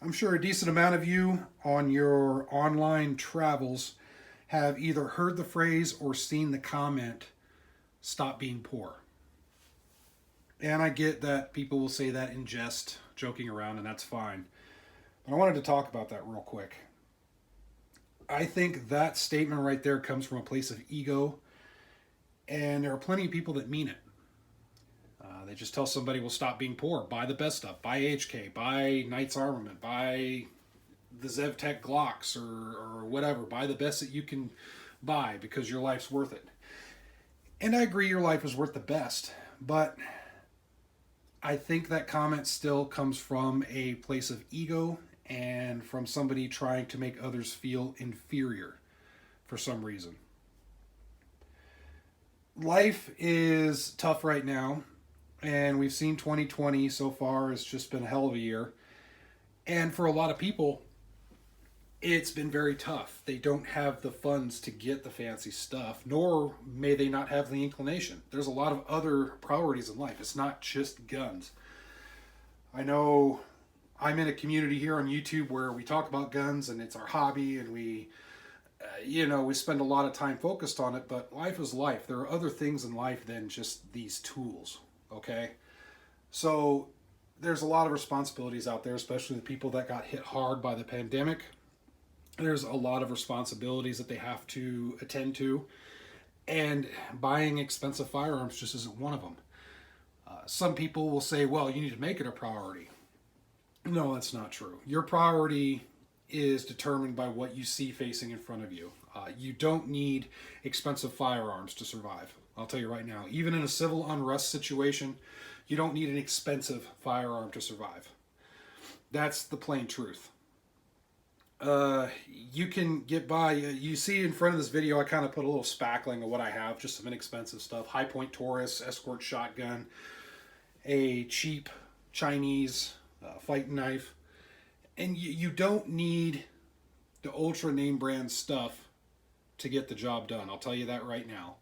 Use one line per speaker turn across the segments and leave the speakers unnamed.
I'm sure a decent amount of you on your online travels have either heard the phrase or seen the comment, stop being poor. And I get that people will say that in jest, joking around, and that's fine. But I wanted to talk about that real quick. I think that statement right there comes from a place of ego, and there are plenty of people that mean it. They just tell somebody, well, stop being poor, buy the best stuff, buy HK, buy Knight's Armament, buy the ZevTech Glocks or whatever, buy the best that you can buy because your life's worth it. And I agree your life is worth the best, but I think that comment still comes from a place of ego and from somebody trying to make others feel inferior for some reason. Life is tough right now, and we've seen 2020 so far has just been a hell of a year. And for a lot of people, it's been very tough. They don't have the funds to get the fancy stuff, nor may they not have the inclination. There's a lot of other priorities in life. It's not just guns. I know I'm in a community here on YouTube where we talk about guns and it's our hobby and we spend a lot of time focused on it, but life is life. There are other things in life than just these tools, okay? So there's a lot of responsibilities out there, especially the people that got hit hard by the pandemic. There's a lot of responsibilities that they have to attend to, and buying expensive firearms just isn't one of them. Some people will say, well, you need to make it a priority. No, that's not true. Your priority is determined by what you see facing in front of you. You don't need expensive firearms to survive. I'll tell you right now, even in a civil unrest situation, you don't need an expensive firearm to survive. That's the plain truth. You can get by. You see in front of this video, I kind of put a little spackling of what I have, just some inexpensive stuff. High Point Taurus, Escort shotgun, a cheap Chinese fighting knife. And you don't need the ultra name brand stuff to get the job done. I'll tell you that right now.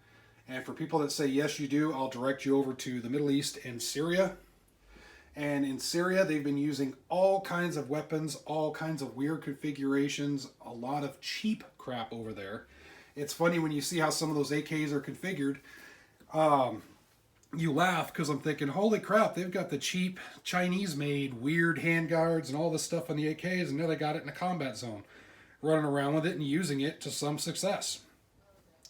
And for people that say, yes, you do, I'll direct you over to the Middle East and Syria. And in Syria, they've been using all kinds of weapons, all kinds of weird configurations, a lot of cheap crap over there. It's funny when you see how some of those AKs are configured. You laugh because I'm thinking, holy crap, they've got the cheap Chinese-made weird handguards and all this stuff on the AKs, and now they got it in a combat zone, running around with it and using it to some success.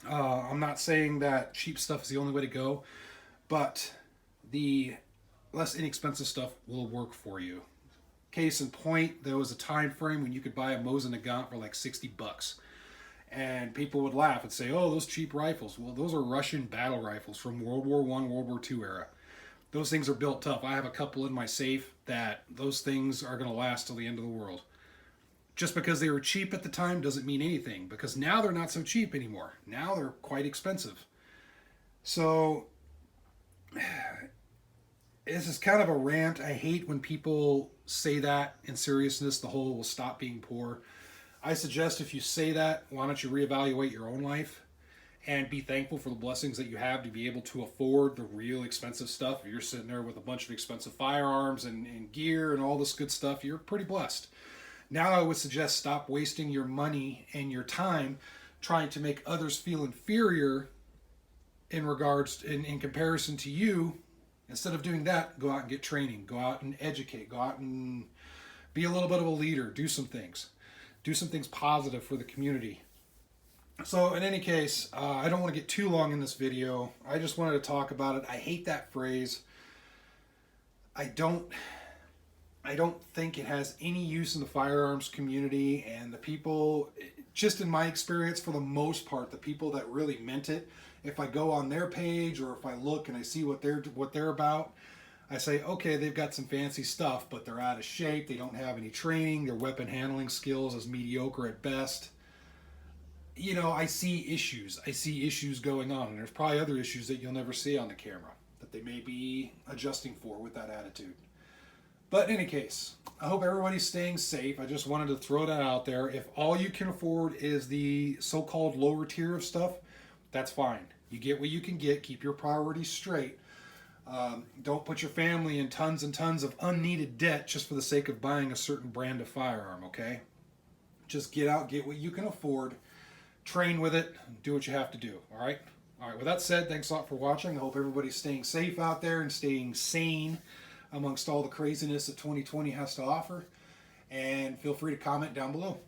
I'm not saying that cheap stuff is the only way to go, but the less inexpensive stuff will work for you. Case in point, there was a time frame when you could buy a Mosin Nagant for like $60. And people would laugh and say, oh, those cheap rifles. Well, those are Russian battle rifles from World War I, World War II era. Those things are built tough. I have a couple in my safe that those things are going to last till the end of the world. Just because they were cheap at the time doesn't mean anything, because now they're not so cheap anymore. Now they're quite expensive. So this is kind of a rant. I hate when people say that in seriousness, the whole will stop being poor. I suggest if you say that, why don't you reevaluate your own life and be thankful for the blessings that you have to be able to afford the real expensive stuff. If you're sitting there with a bunch of expensive firearms and gear and all this good stuff, you're pretty blessed. Now I would suggest stop wasting your money and your time trying to make others feel inferior in comparison to you. Instead of doing that, go out and get training, go out and educate, go out and be a little bit of a leader, do some things positive for the community. So in any case, I don't want to get too long in this video. I just wanted to talk about it. I hate that phrase. I don't think it has any use in the firearms community, and the people, just in my experience, for the most part, the people that really meant it, if I go on their page or if I look and I see what they're about, I say, okay, they've got some fancy stuff, but they're out of shape. They don't have any training. Their weapon handling skills is mediocre at best. You know, I see issues. I see issues going on, and there's probably other issues that you'll never see on the camera that they may be adjusting for with that attitude. But in any case, I hope everybody's staying safe. I just wanted to throw that out there. If all you can afford is the so-called lower tier of stuff, that's fine. You get what you can get. Keep your priorities straight. Don't put your family in tons and tons of unneeded debt just for the sake of buying a certain brand of firearm, okay? Just get out, get what you can afford, train with it, do what you have to do, all right? All right, with that said, thanks a lot for watching. I hope everybody's staying safe out there and staying sane amongst all the craziness that 2020 has to offer. And feel free to comment down below.